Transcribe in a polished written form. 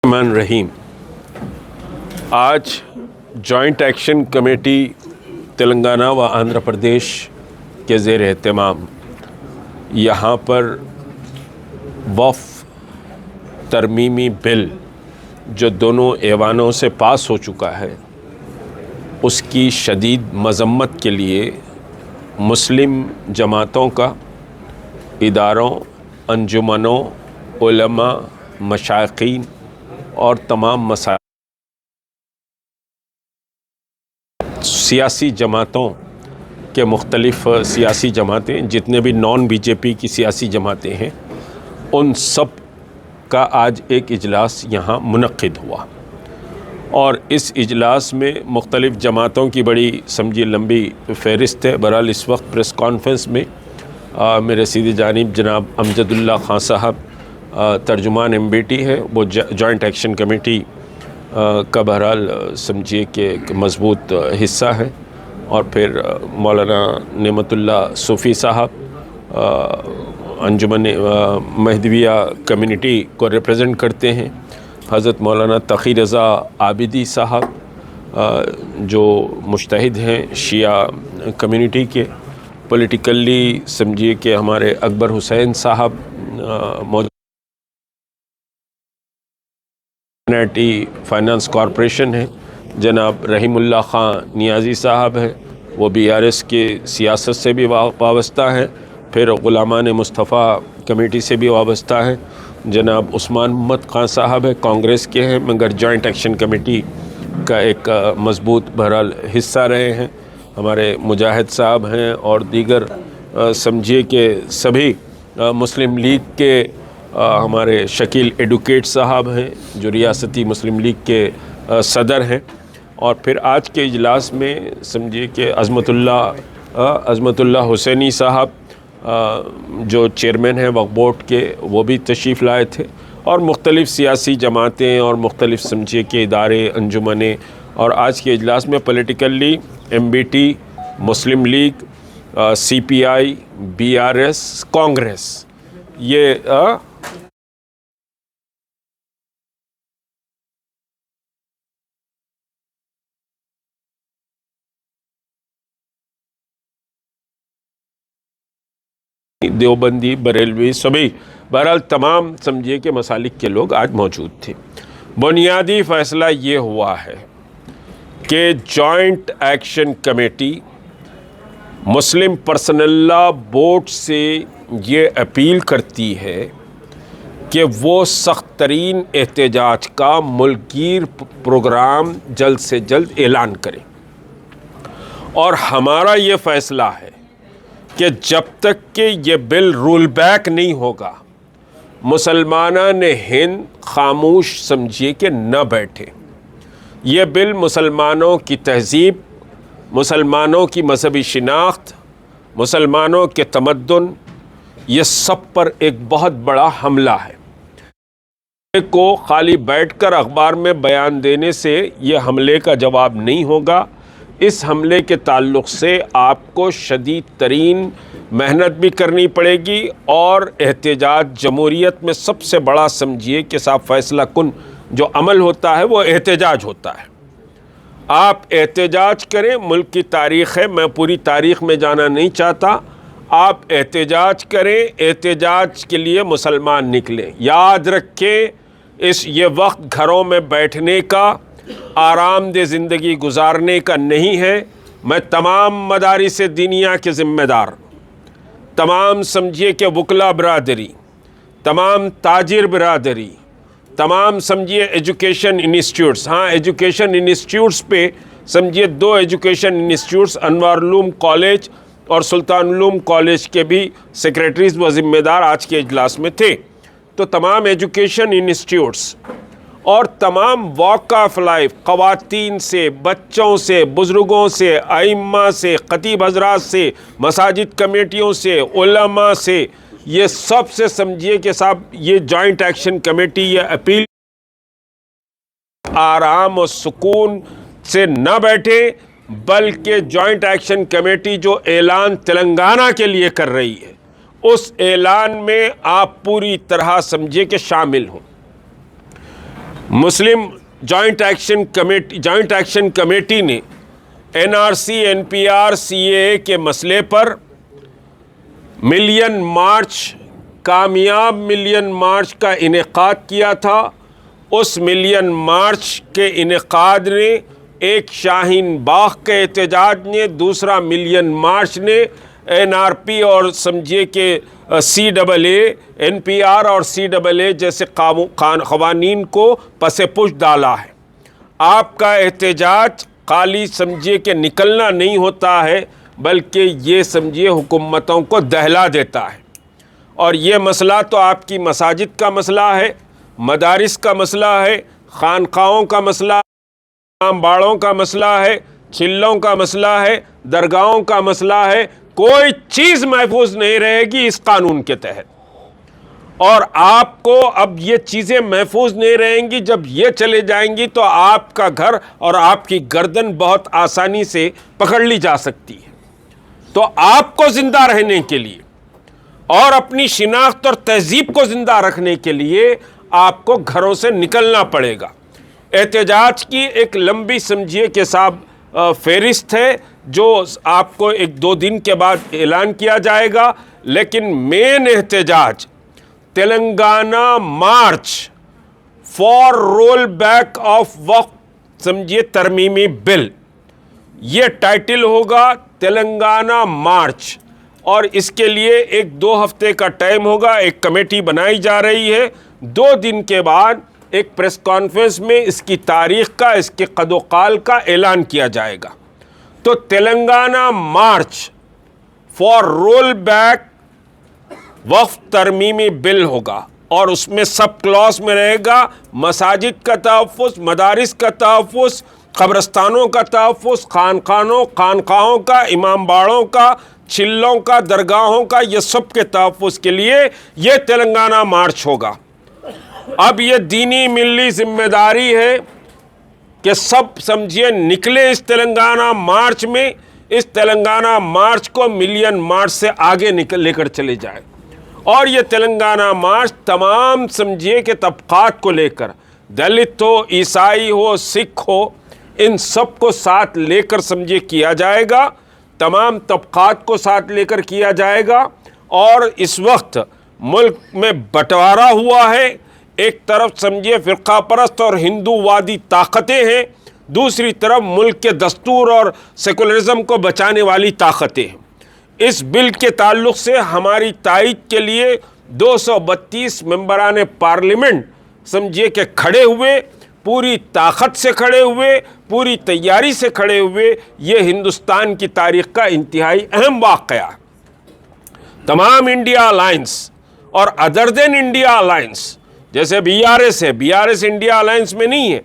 الرحمن الرحیم۔ آج جوائنٹ ایکشن کمیٹی تلنگانہ و آندھرا پردیش کے زیر اہتمام یہاں پر وقف ترمیمی بل جو دونوں ایوانوں سے پاس ہو چکا ہے اس کی شدید مذمت کے لیے مسلم جماعتوں کا، اداروں، انجمنوں، علماء، مشائقین اور تمام سیاسی جماعتوں کے مختلف سیاسی جماعتیں، جتنے بھی نان بی جے پی کی سیاسی جماعتیں ہیں، ان سب کا آج ایک اجلاس یہاں منعقد ہوا، اور اس اجلاس میں مختلف جماعتوں کی بڑی سمجھی لمبی فہرست ہے۔ بہرحال اس وقت پریس کانفرنس میں میرے سیدھی جانب جناب امجد اللہ خان صاحب ترجمان MBT ہے، وہ جوائنٹ ایکشن کمیٹی کا بہرحال سمجھیے کہ ایک مضبوط حصہ ہے، اور پھر مولانا نعمت اللہ صوفی صاحب انجمن مہدویہ کمیونٹی کو ریپرزینٹ کرتے ہیں، حضرت مولانا تقی رضا عابدی صاحب جو مجتہد ہیں شیعہ کمیونٹی کے، پولیٹیکلی سمجھیے کہ ہمارے اکبر حسین صاحب موجود فائنانس کارپوریشن ہے، جناب رحیم اللہ خان نیازی صاحب ہیں، وہ BRS کی سیاست سے بھی وابستہ ہیں، پھر غلامان مصطفیٰ کمیٹی سے بھی وابستہ ہیں، جناب عثمان محمد خان صاحب ہیں، کانگریس کے ہیں مگر جوائنٹ ایکشن کمیٹی کا ایک مضبوط بہرحال حصہ رہے ہیں، ہمارے مجاہد صاحب ہیں، اور دیگر سمجھیے کہ سبھی مسلم لیگ کے ہمارے شکیل ایڈوکیٹ صاحب ہیں جو ریاستی مسلم لیگ کے صدر ہیں، اور پھر آج کے اجلاس میں سمجھیے کہ عظمت اللہ حسینی صاحب جو چیئرمین ہیں وقف بورڈ کے، وہ بھی تشریف لائے تھے، اور مختلف سیاسی جماعتیں اور مختلف سمجھیے کہ ادارے، انجمنیں، اور آج کے اجلاس میں پولیٹیکلی MBT، مسلم لیگ، CPI، BRS، کانگریس، یہ دیوبندی، بریلوی، سبھی بہرحال تمام سمجھیے کہ مسالک کے لوگ آج موجود تھے۔ بنیادی فیصلہ یہ ہوا ہے کہ جوائنٹ ایکشن کمیٹی مسلم پرسنل لا بورڈ سے یہ اپیل کرتی ہے کہ وہ سخت ترین احتجاج کا ملک گیر پروگرام جلد سے جلد اعلان کرے، اور ہمارا یہ فیصلہ ہے کہ جب تک کہ یہ بل رول بیک نہیں ہوگا مسلمانان ہند خاموش سمجھیے کہ نہ بیٹھے۔ یہ بل مسلمانوں کی تہذیب، مسلمانوں کی مذہبی شناخت، مسلمانوں کے تمدن، یہ سب پر ایک بہت بڑا حملہ ہے۔ کو خالی بیٹھ کر اخبار میں بیان دینے سے یہ حملے کا جواب نہیں ہوگا۔ اس حملے کے تعلق سے آپ کو شدید ترین محنت بھی کرنی پڑے گی، اور احتجاج جمہوریت میں سب سے بڑا سمجھیے کہ صاحب فیصلہ کن جو عمل ہوتا ہے وہ احتجاج ہوتا ہے۔ آپ احتجاج کریں، ملک کی تاریخ ہے، میں پوری تاریخ میں جانا نہیں چاہتا، آپ احتجاج کریں، احتجاج کے لیے مسلمان نکلیں۔ یاد رکھیں یہ وقت گھروں میں بیٹھنے کا، آرام دہ زندگی گزارنے کا نہیں ہے۔ میں تمام مدارس دینیہ کے ذمہ دار، تمام سمجھیے کہ وکلا برادری، تمام تاجر برادری، تمام سمجھیے ایجوکیشن انسٹیٹیوٹس، ایجوکیشن انسٹیٹیوٹس پہ سمجھیے 2 ایجوکیشن انسٹیٹیوٹس انوار العلوم کالج اور سلطان العلوم کالج کے بھی سیکریٹریز و ذمہ دار آج کے اجلاس میں تھے۔ تو تمام ایجوکیشن انسٹیٹیوٹس اور تمام واک آف لائف، خواتین سے، بچوں سے، بزرگوں سے، ائمہ سے، خطیب حضرات سے، مساجد کمیٹیوں سے، علماء سے، یہ سب سے سمجھیے کہ صاحب یہ جوائنٹ ایکشن کمیٹی یہ اپیل آرام و سکون سے نہ بیٹھے، بلکہ جوائنٹ ایکشن کمیٹی جو اعلان تلنگانہ کے لیے کر رہی ہے اس اعلان میں آپ پوری طرح سمجھے کہ شامل ہوں۔ مسلم جوائنٹ ایکشن کمیٹی نے NRC NPR CAA کے مسئلے پر ملین مارچ، کامیاب ملین مارچ کا انعقاد کیا تھا۔ اس ملین مارچ کے انعقاد نے ایک شاہین باغ کے احتجاج نے، دوسرا ملین مارچ نے NRP اور سمجھیے کہ CAA NPR اور CAA جیسے قوانین کو پس پش ڈالا ہے۔ آپ کا احتجاج خالی سمجھیے کہ نکلنا نہیں ہوتا ہے، بلکہ یہ سمجھیے حکومتوں کو دہلا دیتا ہے۔ اور یہ مسئلہ تو آپ کی مساجد کا مسئلہ ہے، مدارس کا مسئلہ ہے، خانقاہوں کا مسئلہ ہے، امام باڑوں کا مسئلہ ہے، چلوں کا مسئلہ ہے، درگاہوں کا مسئلہ ہے۔ کوئی چیز محفوظ نہیں رہے گی اس قانون کے تحت، اور آپ کو اب یہ چیزیں محفوظ نہیں رہیں گی۔ جب یہ چلے جائیں گی تو آپ کا گھر اور آپ کی گردن بہت آسانی سے پکڑ لی جا سکتی ہے۔ تو آپ کو زندہ رہنے کے لیے اور اپنی شناخت اور تہذیب کو زندہ رکھنے کے لیے آپ کو گھروں سے نکلنا پڑے گا۔ احتجاج کی ایک لمبی سمجھیے کہ صاحب فہرست ہے جو آپ کو 1-2 دن کے بعد اعلان کیا جائے گا، لیکن مین احتجاج Telangana march for roll back of وقف سمجھیے ترمیمی بل، یہ ٹائٹل ہوگا تلنگانہ مارچ، اور اس کے لیے 1-2 ہفتے کا ٹائم ہوگا۔ ایک کمیٹی بنائی جا رہی ہے، 2 دن کے بعد ایک پریس کانفرنس میں اس کی تاریخ کا، اس کے قد و قال کا اعلان کیا جائے گا۔ تو Telangana march for roll back وقف ترمیمی بل ہوگا، اور اس میں سب کلاس میں رہے گا مساجد کا تحفظ، مدارس کا تحفظ، قبرستانوں کا تحفظ، خانقاہوں کا، امام باڑوں کا، چلوں کا، درگاہوں کا، یہ سب کے تحفظ کے لیے یہ تلنگانہ مارچ ہوگا۔ اب یہ دینی ملی ذمہ داری ہے کہ سب سمجھیے نکلے اس تلنگانہ مارچ میں، اس تلنگانہ مارچ کو ملین مارچ سے آگے لے کر چلے جائیں، اور یہ تلنگانہ مارچ تمام سمجھیے کہ طبقات کو لے کر، دلت ہو، عیسائی ہو، سکھ ہو، ان سب کو ساتھ لے کر سمجھیے کیا جائے گا، تمام طبقات کو ساتھ لے کر کیا جائے گا۔ اور اس وقت ملک میں بٹوارا ہوا ہے، ایک طرف سمجھیے فرقہ پرست اور ہندو وادی طاقتیں ہیں، دوسری طرف ملک کے دستور اور سیکولرزم کو بچانے والی طاقتیں ہیں۔ اس بل کے تعلق سے ہماری تائید کے لیے 232 ممبران پارلیمنٹ سمجھیے کہ کھڑے ہوئے، پوری طاقت سے کھڑے ہوئے، پوری تیاری سے کھڑے ہوئے۔ یہ ہندوستان کی تاریخ کا انتہائی اہم واقعہ۔ تمام انڈیا الائنس اور ادر دین انڈیا الائنس، جیسے BRS ہے، BRS انڈیا الائنس میں نہیں ہے،